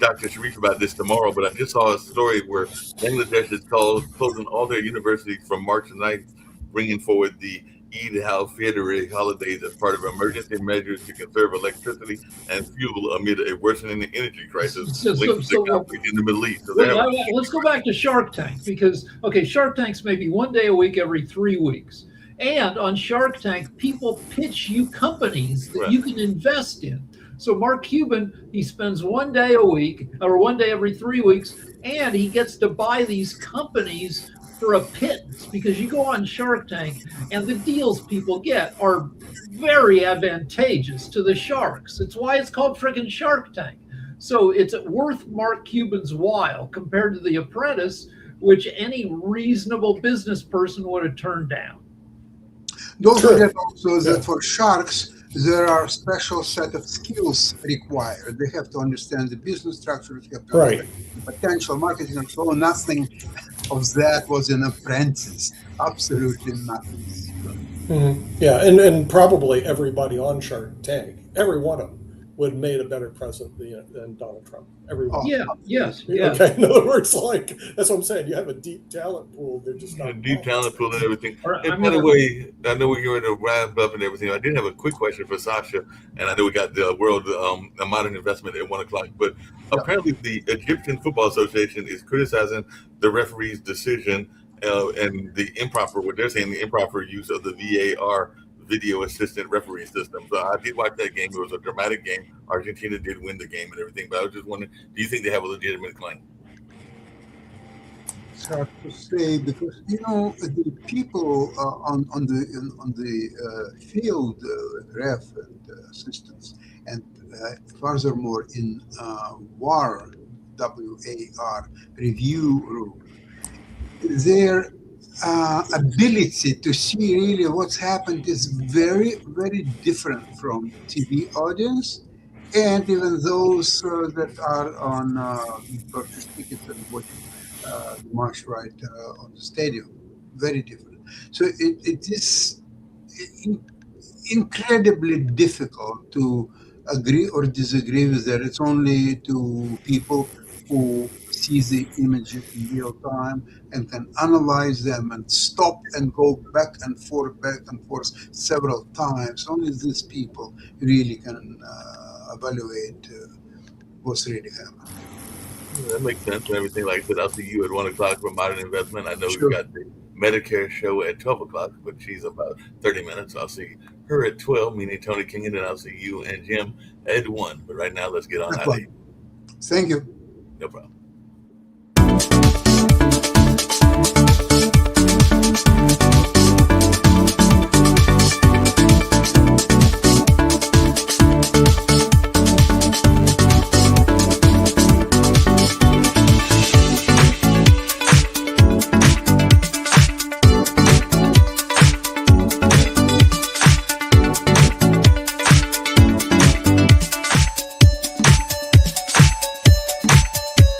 Dr. Sharif about this tomorrow. But I just saw a story where Bangladesh is closing all their universities from March 9th, bringing forward the Eid al-Fitr holidays as part of emergency measures to conserve electricity and fuel amid a worsening energy crisis linked to the conflict in the Middle East. So let's go back to Shark Tank because, okay, Shark Tank's maybe one day a week every 3 weeks. And on Shark Tank, people pitch you companies that you can invest in. So Mark Cuban, he spends one day a week or one day every 3 weeks, and he gets to buy these companies for a pittance because you go on Shark Tank and the deals people get are very advantageous to the sharks. It's why it's called freaking Shark Tank. So it's worth Mark Cuban's while compared to The Apprentice, which any reasonable business person would have turned down. Don't forget also that for sharks, there are special set of skills required. They have to understand the business structure, they have to understand the potential marketing and so on. Nothing of that was in Apprentice. Absolutely nothing. Mm-hmm. Yeah, and probably everybody on Shark Tank, every one of them, would have made a better president than Donald Trump. Everyone. Yes. Okay, in other words, like, that's what I'm saying. You have a deep talent pool. They're just not a deep talent pool and everything. Right, and by the way, I know we're going to wrap up and everything. I did have a quick question for Sasha, and I know we got the World Modern Investment at 1 o'clock, but apparently the Egyptian Football Association is criticizing the referee's decision and the improper, what they're saying, the improper use of the VAR video assistant referee system. So I did watch that game. It was a dramatic game. Argentina did win the game and everything, but I was just wondering, do you think they have a legitimate claim? It's hard to say because the people on the field, ref and assistants, and furthermore in WAR review room, their ability to see really what's happened is very, very different from TV audience and even those that are on purchase tickets and watching the match on the stadium. Very different. So it is incredibly difficult to agree or disagree with that. It's only to people who see the image in real time and can analyze them and stop and go back and forth several times. Only these people really can evaluate what's really happening. That makes sense and everything. Like I said, I'll see you at 1 o'clock for Modern Investment. I know we've got the Medicare show at 12 o'clock, but she's about 30 minutes. I'll see her at 12, meaning Tony King, and then I'll see you and Jim at 1. But right now, let's get on out of here. Thank you. No problem.